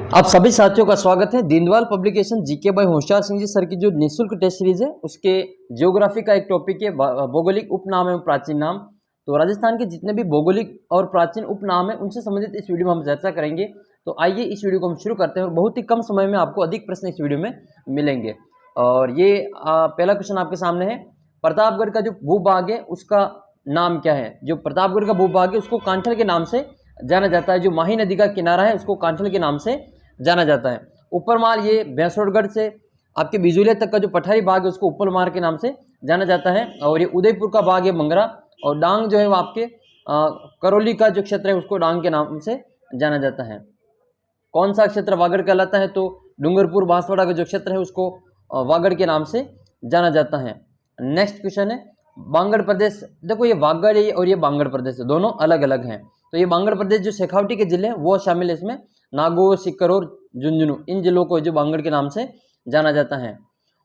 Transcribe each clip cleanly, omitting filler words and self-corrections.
आप सभी साथियों का स्वागत है। Deendayal publication GK by Hoshiyar Singh ji sir की जो निःशुल्क टेस्ट सीरीज है उसके ज्योग्राफी का एक टॉपिक है भौगोलिक उपनाम एवं प्राचीन नाम। तो राजस्थान के जितने भी भौगोलिक और प्राचीन उपनाम है उनसे संबंधित इस वीडियो में हम चर्चा करेंगे। तो आइए इस वीडियो को हम शुरू करते हैं और बहुत ही कम समय में आपको अधिक प्रश्न इस वीडियो में मिलेंगे। और ये पहला क्वेश्चन आपके सामने है। प्रतापगढ़ का जो भूभाग है उसका नाम क्या है? जो प्रतापगढ़ का भूभाग है उसको कांठल के नाम से जाना जाता है। जो माही नदी का किनारा है उसको कांठल के नाम से जाना जाता है। ऊपरमाल ये भैंसोड़गढ़ से आपके बिजुलिया तक का जो पठारी भाग है उसको ऊपरमाल के नाम से जाना जाता है। और ये उदयपुर का भाग है मंगरा, और डांग जो है वो आपके करौली का जो क्षेत्र है उसको डांग के नाम से जाना जाता है। कौन सा क्षेत्र वागड़ कहलाता है? तो डूंगरपुर बांसवाड़ा का जो क्षेत्र है उसको वागड़ के नाम से जाना जाता है। नेक्स्ट क्वेश्चन है बांगड़ प्रदेश। देखो ये वागड़ है और ये बांगड़ प्रदेश है, दोनों अलग अलग हैं। तो ये बांगड़ प्रदेश जो शेखावटी के जिले हैं वो शामिल है इसमें। नागौर, सीकर और झुंझुनू, इन जिलों को जो बांगड़ के नाम से जाना जाता है।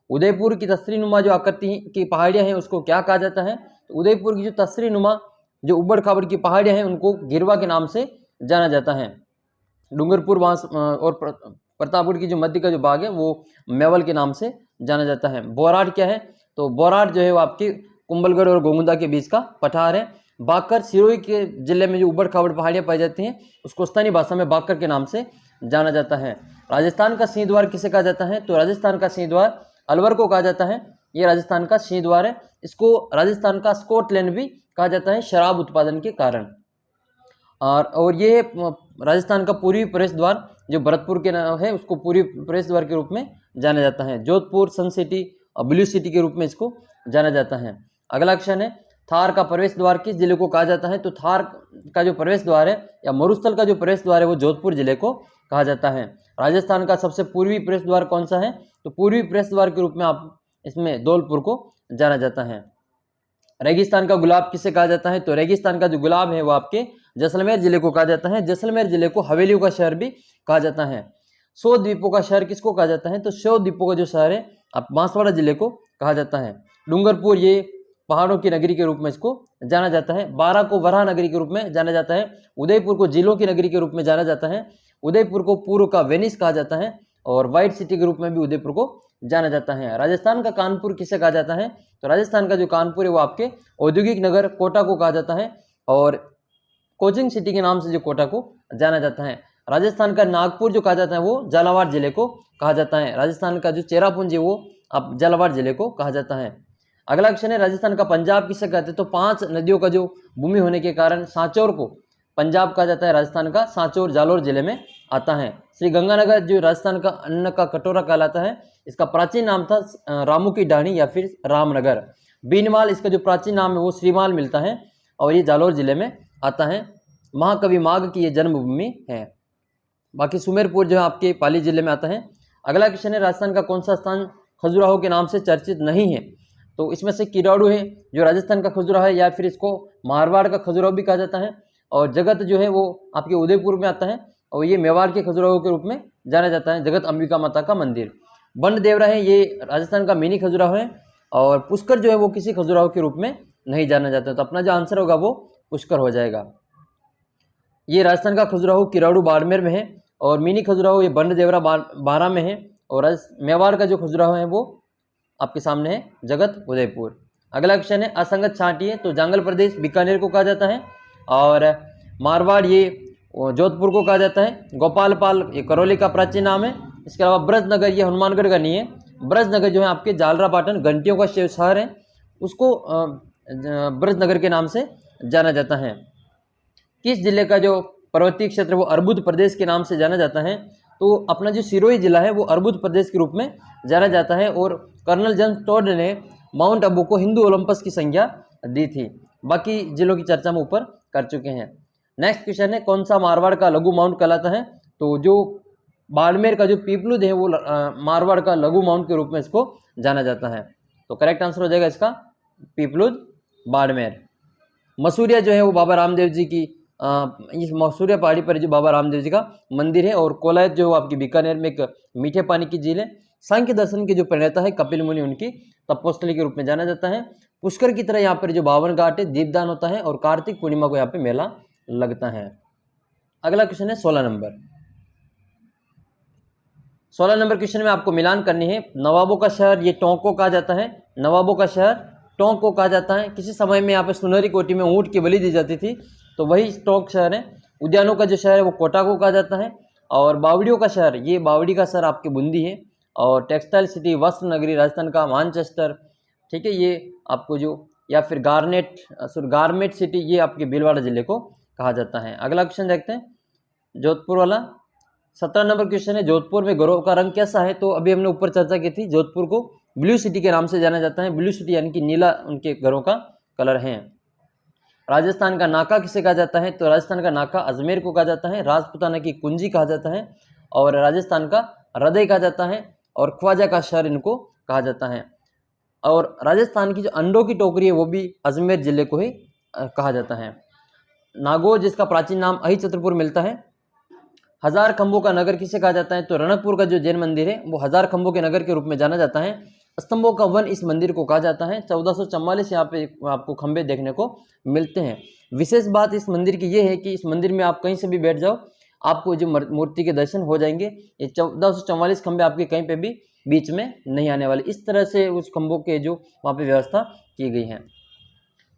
उदयपुर की तसरी नुमा जो आकृति की पहाड़ियाँ हैं उसको क्या कहा जाता है? तो उदयपुर की जो तसरी नुमा जो उबड़ खाबड़ की पहाड़ियाँ हैं उनको गिरवा के नाम से जाना जाता है। डूंगरपुर बांस और प्रतापगढ़ की जो मध्य का जो भाग है वो मेवल के नाम से जाना जाता है। बोराट क्या है? तो बोराट जो है वो आपकी कुंभलगढ़ और गोमुंदा के बीच का पठार है। बाकर सिरोही के जिले में जो उबड़ खाबड़ पहाड़ियाँ पाई जाती हैं उसको स्थानीय भाषा में बाकर के नाम से जाना जाता है। राजस्थान का सिंह द्वार किसे कहा जाता है? तो राजस्थान का सिंह द्वार अलवर को कहा जाता है। ये राजस्थान का सिंह द्वार है। इसको राजस्थान का स्कॉटलैंड भी कहा जाता है शराब उत्पादन के कारण। और ये राजस्थान का पूर्वी प्रवेश द्वार जो भरतपुर के नाम है उसको पूर्वी प्रवेश द्वार के रूप में जाना जाता है। जोधपुर सन सिटी और ब्लू सिटी के रूप में इसको जाना जाता है। अगला क्वेश्चन है थार का प्रवेश द्वार किस जिले को कहा जाता है? तो थार का जो प्रवेश द्वार है या मरुस्थल का जो प्रवेश द्वार है वो जोधपुर जिले को कहा जाता है। राजस्थान का सबसे पूर्वी प्रवेश द्वार कौन सा है? तो पूर्वी प्रवेश द्वार के रूप में आप इसमें धौलपुर को जाना जाता है। रेगिस्तान का गुलाब किसे कहा जाता है? तो रेगिस्तान का जो गुलाब है वो आपके जैसलमेर जिले को कहा जाता है। जैसलमेर जिले को हवेलियों का शहर भी कहा जाता है। 100 द्वीपों का शहर किसको कहा जाता है? तो 100 द्वीपों का जो शहर है अब बांसवाड़ा जिले को कहा जाता है। डूंगरपुर ये पहाड़ों की नगरी के रूप में इसको जाना जाता है। बारा को वराह नगरी के रूप में जाना जाता है। उदयपुर को जिलों की नगरी के रूप में जाना जाता है। उदयपुर को पूर्व का वेनिस कहा जाता है और व्हाइट सिटी के रूप में भी उदयपुर को जाना जाता है। राजस्थान का कानपुर किसे कहा जाता है? तो राजस्थान का जो कानपुर है वो आपके औद्योगिक नगर कोटा को कहा जाता है और कोचिंग सिटी के नाम से जो कोटा को जाना जाता है। राजस्थान का नागपुर जो कहा जाता है वो झालावाड़ जिले को कहा जाता है। राजस्थान का जो चेरापूंजी वो अब झालावाड़ जिले को कहा जाता है। अगला क्वेश्चन है राजस्थान का पंजाब किसे कहते हैं? तो 5 नदियों का जो भूमि होने के कारण सांचौर को पंजाब कहा जाता है। राजस्थान का सांचौर जालोर जिले में आता है। श्री गंगानगर जो राजस्थान का अन्न का कटोरा कहलाता है, इसका प्राचीन नाम था रामू की डाणी या फिर रामनगर। बीनमाल इसका जो प्राचीन नाम है वो श्रीमाल मिलता है और ये जालोर जिले में आता है। महाकवि माघ की ये जन्मभूमि है। बाकी सुमेरपुर जो है आपके पाली जिले में आता है। अगला क्वेश्चन है राजस्थान का कौन सा स्थान खजुराहो के नाम से चर्चित नहीं है? तो इसमें से किराड़ू है जो राजस्थान का खजुराहो है, या फिर इसको मारवाड़ का खजुराहो भी कहा जाता है। और जगत जो है वो आपके उदयपुर में आता है और ये मेवाड़ के खजुराहो के रूप में जाना जाता है। जगत अंबिका माता का मंदिर। बंड देवरा है ये राजस्थान का मिनी खजुराहो है। और पुष्कर जो है वो किसी खजुराहो के रूप में नहीं जाना जाता है। तो अपना जो आंसर होगा वो पुष्कर हो जाएगा। ये राजस्थान का खजुराहो किराड़ू बाड़मेर में है और मिनी खजुराहो ये बंड देवरा बारा में है। और मेवाड़ का जो खजुराहो है वो आपके सामने है जगत उदयपुर। अगला क्वेश्चन है असंगत छांटी है। तो जांगल प्रदेश बीकानेर को कहा जाता है और मारवाड़ ये जोधपुर को कहा जाता है। गोपालपाल ये करौली का प्राचीन नाम है। इसके अलावा ब्रजनगर ये हनुमानगढ़ का नहीं है। ब्रजनगर जो है आपके जालरापाटन घंटियों का शहर है, उसको ब्रजनगर के नाम से जाना जाता है। किस जिले का जो पर्वतीय क्षेत्र वो अर्बुद प्रदेश के नाम से जाना जाता है? तो अपना जो सिरोही जिला है वो अर्बुद प्रदेश के रूप में जाना जाता है और कर्नल जेम्स टॉड ने माउंट आबू को हिंदू ओलंपस की संज्ञा दी थी। बाकी जिलों की चर्चा हम ऊपर कर चुके हैं। नेक्स्ट क्वेश्चन है कौन सा मारवाड़ का लघु माउंट कहलाता है? तो जो बाड़मेर का जो पीपलुद है वो मारवाड़ का लघु माउंट के रूप में इसको जाना जाता है। तो करेक्ट आंसर हो जाएगा इसका पीपलुद बाड़मेर। मसूरिया जो है वो बाबा रामदेव जी की इस मसूरिया पहाड़ी पर जो बाबा रामदेव जी का मंदिर है। और कोलायत जो आपकी बीकानेर में एक मीठे पानी की झील है। सांख्य दर्शन के जो प्रणेता है कपिल मुनि उनकी तपोस्थली के रूप में जाना जाता है। पुष्कर की तरह यहाँ पर जो 52 घाट है दीपदान होता है और कार्तिक पूर्णिमा को यहाँ पे मेला लगता है। अगला क्वेश्चन है 16 नंबर। 16 नंबर क्वेश्चन में आपको मिलान करनी है। नवाबों का शहर, ये टोंक को कहा जाता है। नवाबों का शहर टोंक को कहा जाता है। किसी समय में यहाँ पे सुनहरी कोठी में ऊँट की बलि दी जाती थी, तो वही टोंक शहर है। उद्यानों का जो शहर है वो कोटा को कहा जाता है। और बावड़ियों का शहर, ये बावड़ी का शहर आपके बूंदी है। और टेक्सटाइल सिटी, वस्त्र नगरी राजस्थान का मानचेस्टर, ठीक है, ये आपको जो, या फिर गारमेट सिटी, ये आपके भीलवाड़ा जिले को कहा जाता है। अगला क्वेश्चन देखते हैं, जोधपुर वाला। 17 नंबर क्वेश्चन है, जोधपुर में घरों का रंग कैसा है? तो अभी हमने ऊपर चर्चा की थी, जोधपुर को ब्लू सिटी के नाम से जाना जाता है। ब्लू सिटी यानी कि नीला उनके घरों का कलर है। राजस्थान का नाका किसे कहा जाता है? तो राजस्थान का नाका अजमेर को कहा जाता है। राजपुताना की कुंजी कहा जाता है। और राजस्थान का हृदय कहा जाता है। और ख्वाजा का शहर इनको कहा जाता है। और राजस्थान की जो अंडों की टोकरी है वो भी अजमेर जिले को ही कहा जाता है। नागौर, जिसका प्राचीन नाम अहि छत्रपुर मिलता है। हजार खंभों का नगर किसे कहा जाता है? तो रणकपुर का जो जैन मंदिर है वो हजार खंभों के नगर के रूप में जाना जाता है। स्तंभों का वन इस मंदिर को कहा जाता है। 1444 यहाँ पे आपको खंभे देखने को मिलते हैं। विशेष बात इस मंदिर की ये है कि इस मंदिर में आप कहीं से भी बैठ जाओ, आपको जो मूर्ति के दर्शन हो जाएंगे। ये 1444 खंभे आपके कहीं पे भी बीच में नहीं आने वाले। इस तरह से उस खंभों के जो वहाँ पे व्यवस्था की गई है।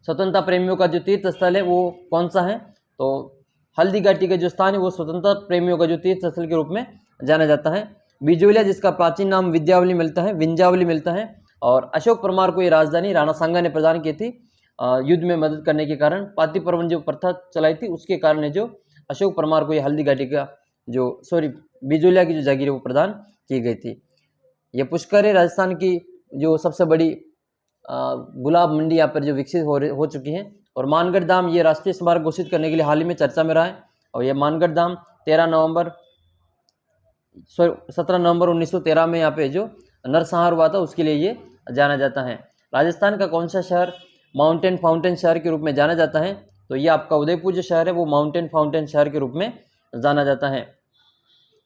स्वतंत्रता प्रेमियों का जो तीर्थ स्थल है वो कौन सा है? तो हल्दी घाटी का जो स्थान है वो स्वतंत्रता प्रेमियों का जो तीर्थ स्थल के रूप में जाना जाता है। बिजोलिया, जिसका प्राचीन नाम विंध्यावली मिलता है। और अशोक परमार को ये राजधानी राणा सांगा ने प्रदान की थी युद्ध में मदद करने के कारण। पाती पर्वन जो प्रथा चलाई थी उसके कारण है जो अशोक परमार को ये हल्दी घाटी का बिजोलिया की जो जागीर है वो प्रदान की गई थी। ये पुष्कर है, राजस्थान की जो सबसे बड़ी गुलाब मंडी यहाँ पर जो विकसित हो चुकी है। और मानगढ़ धाम, ये राष्ट्रीय स्मारक घोषित करने के लिए हाल ही में चर्चा में रहा है। और ये मानगढ़ धाम 17 नवंबर 1913 में यहाँ पे जो नरसंहार हुआ था उसके लिए ये जाना जाता है। राजस्थान का कौन सा शहर माउंटेन फाउंटेन शहर के रूप में जाना जाता है? तो ये आपका उदयपुर जो शहर है वो माउंटेन फाउंटेन शहर के रूप में जाना जाता है।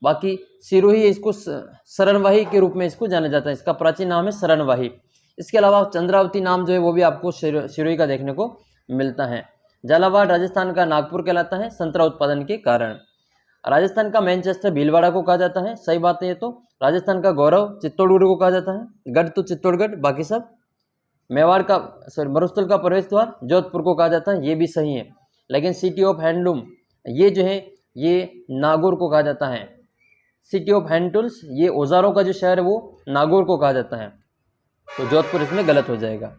बाकी सिरोही, इसको शरणवाही के रूप में इसको जाना जाता है। इसका प्राचीन नाम है शरणवाही। इसके अलावा चंद्रावती नाम जो है वो भी आपको सिरोही का देखने को मिलता है। झालावाड़ राजस्थान का नागपुर कहलाता है संतरा उत्पादन के कारण। राजस्थान का मैनचेस्टर भीलवाड़ा को कहा जाता है, सही बात है ये तो। राजस्थान का गौरव चित्तौड़गढ़ को कहा जाता है। गढ़ तो चित्तौड़गढ़, बाकी सब। मेवाड़ का मरुस्थल का प्रवेश द्वार जोधपुर को कहा जाता है, ये भी सही है। लेकिन सिटी ऑफ हैंडलूम ये जो है ये नागौर को कहा जाता है। सिटी ऑफ हैंड टूल्स, ये औजारों का जो शहर है वो नागौर को कहा जाता है। तो जोधपुर इसमें गलत हो जाएगा।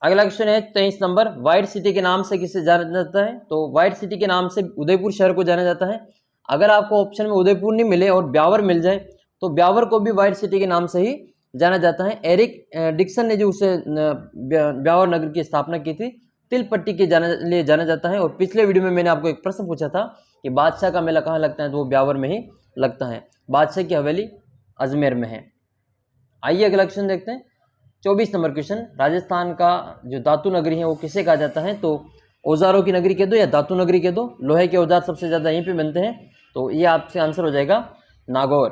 अगला क्वेश्चन है 23 नंबर, व्हाइट सिटी के नाम से किसे जाना जाता है? तो व्हाइट सिटी के नाम से उदयपुर शहर को जाना जाता है। अगर आपको ऑप्शन में उदयपुर नहीं मिले और ब्यावर मिल जाए तो ब्यावर को भी व्हाइट सिटी के नाम से ही जाना जाता है। एरिक डिक्सन ने जो उसे ब्यावर नगर की स्थापना की थी तिलपट्टी के लिए जाना जाता है। और पिछले वीडियो में मैंने आपको एक प्रश्न पूछा था कि बादशाह का मेला कहाँ लगता है, तो वो ब्यावर में ही लगता है। बादशाह की हवेली अजमेर में है। आइए अगला क्वेश्चन देखते हैं 24 नंबर क्वेश्चन, राजस्थान का जो धातु नगरी है वो किसे कहा जाता है? तो औजारों की नगरी कह दो या धातु नगरी कह दो, लोहे के औजार सबसे ज़्यादा यहीं पे बनते हैं, तो ये आपसे आंसर हो जाएगा नागौर।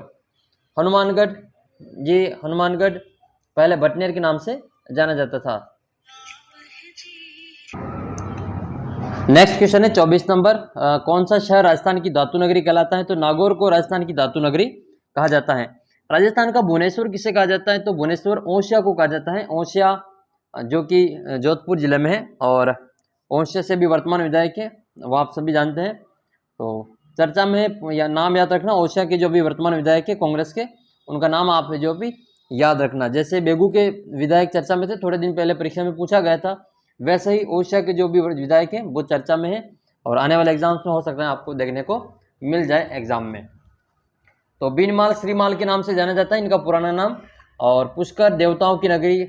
हनुमानगढ़, ये हनुमानगढ़ पहले भटनेर के नाम से जाना जाता था। नेक्स्ट क्वेश्चन है 24 नंबर, कौन सा शहर राजस्थान की धातु नगरी कहलाता है? तो नागौर को राजस्थान की धातु नगरी कहा जाता है। राजस्थान का भुवनेश्वर किसे कहा जाता है? तो भुवनेश्वर ओसिया को कहा जाता है। ओसिया जो कि जोधपुर जिले में है और ओसिया से भी वर्तमान विधायक है, वो आप सभी जानते हैं। तो चर्चा में या नाम याद रखना, ओसिया के जो भी वर्तमान विधायक है कांग्रेस के, उनका नाम आप जो भी याद रखना। जैसे बेगू के विधायक चर्चा में थे, थोड़े दिन पहले परीक्षा में पूछा गया था, वैसे ही ओसिया के जो भी विधायक हैं वो चर्चा में है और आने वाले एग्जाम्स में हो सकता है आपको देखने को मिल जाए एग्जाम में। तो बीनमाल श्रीमाल के नाम से जाना जाता है इनका पुराना नाम। और पुष्कर देवताओं की नगरी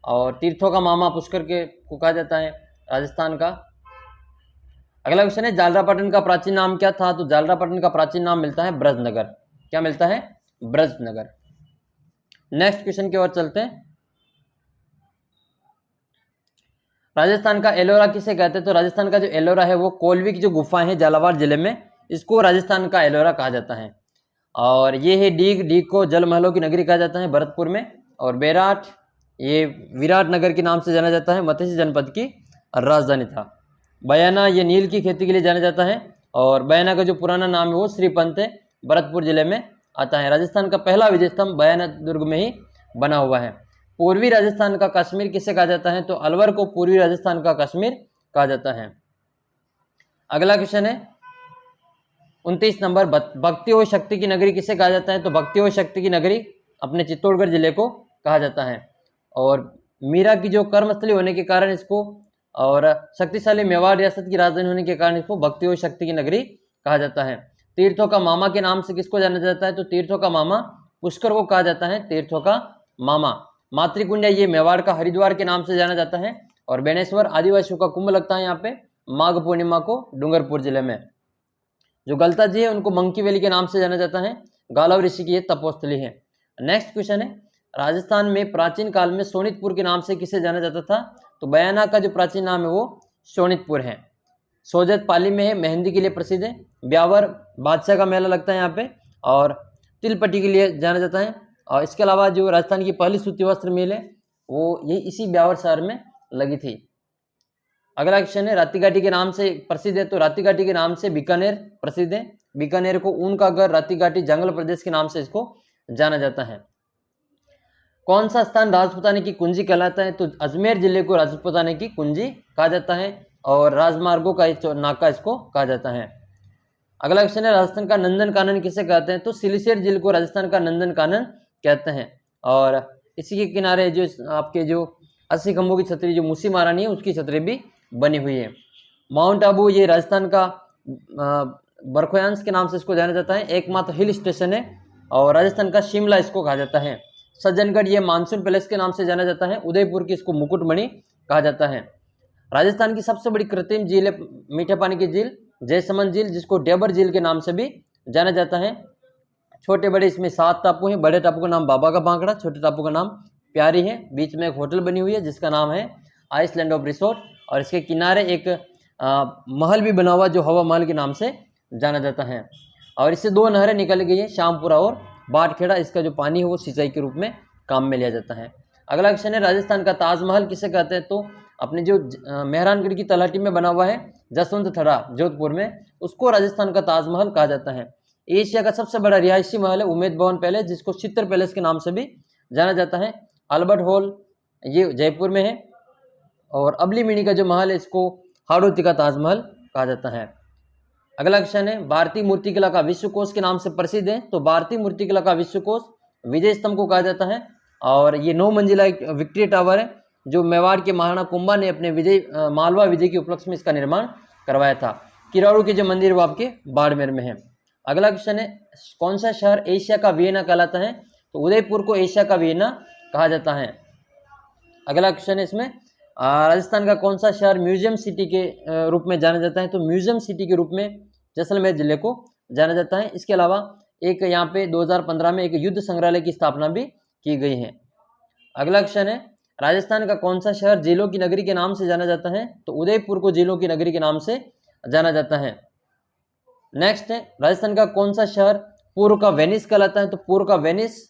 और तीर्थों का मामा पुष्कर के को कहा जाता है राजस्थान का। अगला क्वेश्चन है जालरापाटन का प्राचीन नाम क्या था? तो जालरापाटन का प्राचीन नाम मिलता है ब्रजनगर। क्या मिलता है? ब्रजनगर। नेक्स्ट क्वेश्चन की ओर चलते हैं। राजस्थान का एलोरा किसे कहते हैं? तो राजस्थान का जो एलोरा है वो कोलवी की जो गुफाएं हैं झालावाड़ जिले में, इसको राजस्थान का एलोरा कहा जाता है। और ये है डीग को जल महलों की नगरी कहा जाता है भरतपुर में। और बेराट, ये विराट नगर के नाम से जाना जाता है, मत्स्य जनपद की राजधानी था। बयाना, ये नील की खेती के लिए जाना जाता है और बयाना का जो पुराना नाम है वो श्रीपंत है भरतपुर जिले में आता है। राजस्थान का पहला विजय स्तंभ बयाना दुर्ग में ही बना हुआ है। पूर्वी राजस्थान का कश्मीर किसे कहा जाता है? तो अलवर को पूर्वी राजस्थान का कश्मीर कहा जाता है। अगला क्वेश्चन है 29 नंबर, भक्ति और शक्ति की नगरी किसे कहा जाता है? तो भक्ति और शक्ति की नगरी अपने चित्तौड़गढ़ जिले को कहा जाता है। और मीरा की जो कर्मस्थली होने के कारण इसको, और शक्तिशाली मेवाड़ रियासत की राजधानी होने के कारण इसको भक्ति और शक्ति की नगरी कहा जाता है। तीर्थों का मामा के नाम से किसको जाना जाता है? तो तीर्थों का मामा पुष्कर को कहा जाता है तीर्थों का मामा। मातृकुंड ये मेवाड़ का हरिद्वार के नाम से जाना जाता है। और बेनेश्वर आदिवासियों का कुंभ लगता है यहाँ पे माघ पूर्णिमा को डूंगरपुर जिले में। जो गलता जी है उनको मंकी वैली के नाम से जाना जाता है। गालव ऋषि की ये तपोस्थली है। नेक्स्ट क्वेश्चन है राजस्थान में प्राचीन काल में सोनितपुर के नाम से किसे जाना जाता था? तो बयाना का जो प्राचीन नाम है वो सोनितपुर है। सोजत पाली में है, मेहंदी के लिए प्रसिद्ध है। ब्यावर बादशाह का मेला लगता है यहाँ पे, और तिलपट्टी के लिए जाना जाता है। और इसके अलावा जो राजस्थान की पहली सूती वस्त्र मिल है वो यही इसी ब्यावर शहर में लगी थी। अगला क्वेश्चन है रातीघाटी के नाम से प्रसिद्ध है। तो रातीघाटी के नाम से बीकानेर प्रसिद्ध है। बीकानेर को ऊन का घर, रातीघाटी जंगल प्रदेश के नाम से इसको जाना जाता है। कौन सा स्थान राजपूताने की कुंजी कहलाता है? तो अजमेर जिले को राजपूताने की कुंजी कहा जाता है, और राजमार्गों का नाका इसको कहा जाता है। अगला क्वेश्चन है राजस्थान का नंदन कानन किसे कहते हैं? तो सिलीसेर जिले को राजस्थान का नंदन कानन कहते हैं। और इसी के किनारे जो आपके जो 80 खंभों की छतरी जो मूसी महारानी है उसकी छतरी भी बनी हुई है। माउंट आबू ये राजस्थान का बरखोयांश के नाम से इसको जाना जाता है, एकमात्र हिल स्टेशन है। और राजस्थान का शिमला इसको कहा जाता है। सज्जनगढ़ ये मानसून पैलेस के नाम से जाना जाता है। उदयपुर की इसको मुकुटमणि कहा जाता है। राजस्थान की सबसे बड़ी कृत्रिम झील है मीठे पानी की झील जयसमंद झील, जिसको डेबर झील के नाम से भी जाना जाता है। छोटे बड़े इसमें 7 टापू हैं। बड़े टापू का नाम बाबा का बांकड़ा, छोटे टापू का नाम प्यारी है। बीच में एक होटल बनी हुई है जिसका नाम है आइसलैंड ऑफ रिसोर्ट, और इसके किनारे एक महल भी बना हुआ जो हवा महल के नाम से जाना जाता है। और इससे 2 नहरें निकल गई हैं, श्यामपुरा और बाटखेड़ा। इसका जो पानी है वो सिंचाई के रूप में काम में लिया जाता है। अगला क्वेश्चन है राजस्थान का ताजमहल किसे कहते हैं? तो अपने जो मेहरानगढ़ की तलहटी में बना हुआ है जसवंत थड़ा जोधपुर में, उसको राजस्थान का ताजमहल कहा जाता है। एशिया का सबसे बड़ा रिहायशी महल है उमेद भवन पैलेस, जिसको चित्तर पैलेस के नाम से भी जाना जाता है। अल्बर्ट हॉल ये जयपुर में है। और अबली मिनी का जो महल है इसको हाड़ौती का ताजमहल कहा जाता है। अगला क्वेश्चन है भारतीय मूर्तिकला का विश्वकोश के नाम से प्रसिद्ध है। तो भारतीय मूर्तिकला का विश्वकोश विजय स्तंभ को कहा जाता है। और ये 9 मंजिला एक विक्ट्री टावर है जो मेवाड़ के महाराणा कुंभा ने अपने मालवा विजय के उपलक्ष्य में इसका निर्माण करवाया था। किराड़ू के जो मंदिर वो आपके बाड़मेर में है। अगला क्वेश्चन है कौन सा शहर एशिया का वियना कहलाता है? तो उदयपुर को एशिया का वियना कहा जाता है। अगला क्वेश्चन है इसमें राजस्थान का कौन सा शहर म्यूजियम सिटी के रूप में जाना जाता है? तो म्यूजियम सिटी के रूप में जैसलमेर जिले को जाना जाता है। इसके अलावा एक यहाँ पे 2015 में एक युद्ध संग्रहालय की स्थापना भी की गई है। अगला क्वेश्चन है राजस्थान का कौन सा शहर झीलों की नगरी के नाम से जाना जाता है? तो उदयपुर को झीलों की नगरी के नाम से जाना जाता है। नेक्स्ट है राजस्थान का कौन सा शहर पूर्व का वेनिस कहलाता है? तो पूर्व का वेनिस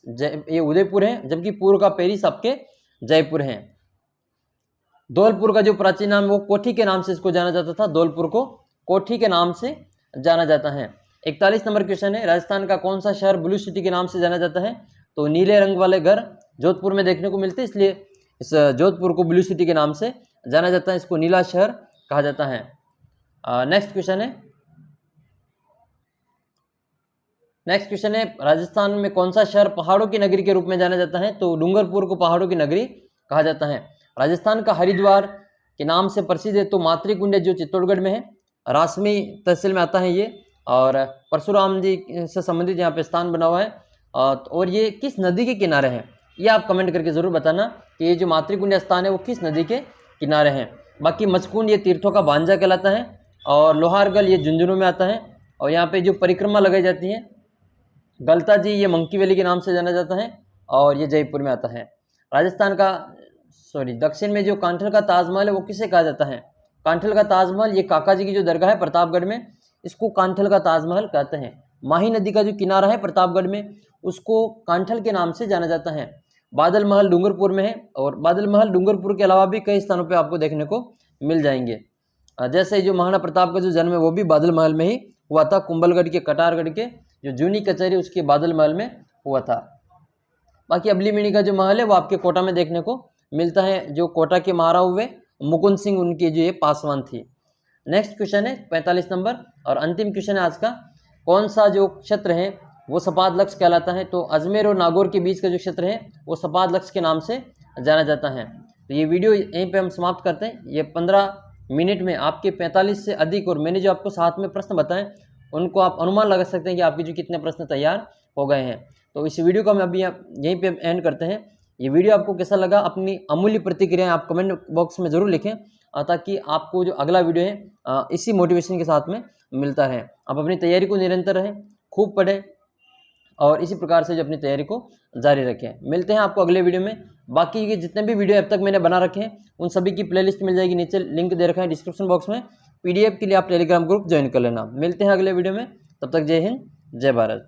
ये उदयपुर है, जबकि पूर्व का पेरिस आपके जयपुर है। धौलपुर का जो प्राचीन नाम है वो कोठी के नाम से इसको जाना जाता था। धौलपुर को कोठी के नाम से जाना जाता है। 41 नंबर क्वेश्चन है राजस्थान का कौन सा शहर ब्लू सिटी के नाम से जाना जाता है? तो नीले रंग वाले घर जोधपुर में देखने को मिलते हैं, इसलिए इस जोधपुर को ब्लू सिटी के नाम से जाना जाता है। इसको नीला शहर कहा जाता है। नेक्स्ट क्वेश्चन है राजस्थान में कौन सा शहर पहाड़ों की नगरी के रूप में जाना जाता है? तो डूंगरपुर को पहाड़ों की नगरी कहा जाता है। राजस्थान का हरिद्वार के नाम से प्रसिद्ध है। तो मातृकुंड जो चित्तौड़गढ़ में है, रासमी तहसील में आता है ये, और परशुराम जी से संबंधित यहाँ पे स्थान बना हुआ है। और ये किस नदी के किनारे है ये आप कमेंट करके ज़रूर बताना कि ये जो मातृकुंड स्थान है वो किस नदी के किनारे हैं। बाकी मचकुंड ये तीर्थों का भांजा कहलाता है, और लोहारगल ये झुंझुनू में आता है। और यहाँ पे जो परिक्रमा लगाई जाती है गलता जी ये मंकी वैली के नाम से जाना जाता है, और ये जयपुर में आता है। राजस्थान का दक्षिण में जो कांठल का ताजमहल है वो किसे कहा जाता है? कांठल का ताजमहल ये काका जी की जो दरगाह है प्रतापगढ़ में, इसको कांठल का ताजमहल कहते हैं। माही नदी का जो किनारा है प्रतापगढ़ में उसको कांठल के नाम से जाना जाता है। बादल महल डूंगरपुर में है, और बादल महल डूंगरपुर के अलावा भी कई स्थानों पे आपको देखने को मिल जाएंगे। जैसे जो महाराणा प्रताप का जो जन्म है वो भी बादल महल में ही हुआ था, कुंभलगढ़ के कटारगढ़ के जो जूनी कचहरी उसके बादल महल में हुआ था। बाकी अबली मिनी का जो महल है वो आपके कोटा में देखने को मिलता है। जो कोटा के महाराजा हुए मुकुंद सिंह, उनकी जो ये पासवान थी। नेक्स्ट क्वेश्चन है 45 नंबर और अंतिम क्वेश्चन है आज का। कौन सा जो क्षेत्र है वो सपाद लक्ष्य कहलाता है? तो अजमेर और नागौर के बीच का जो क्षेत्र है वो सपाद लक्ष्य के नाम से जाना जाता है। तो ये वीडियो यहीं पे हम समाप्त करते हैं। ये 15 मिनट में आपके 45 से अधिक, और मैंने जो आपको साथ में प्रश्न बताएं उनको आप अनुमान लगा सकते हैं कि आपके जो कितने प्रश्न तैयार हो गए हैं। तो इस वीडियो को हम अभी यहीं पे एंड करते हैं। ये वीडियो आपको कैसा लगा, अपनी अमूल्य प्रतिक्रियाएं आप कमेंट बॉक्स में ज़रूर लिखें, ताकि आपको जो अगला वीडियो है इसी मोटिवेशन के साथ में मिलता रहे। आप अपनी तैयारी को निरंतर रहें, खूब पढ़ें और इसी प्रकार से जो अपनी तैयारी को जारी रखें। मिलते हैं आपको अगले वीडियो में। बाकी के जितने भी वीडियो अब तक मैंने बना रखे हैं उन सभी की प्लेलिस्ट मिल जाएगी, नीचे लिंक दे रखा है डिस्क्रिप्शन बॉक्स में। PDF के लिए आप टेलीग्राम ग्रुप ज्वाइन कर लेना। मिलते हैं अगले वीडियो में, तब तक जय हिंद, जय भारत।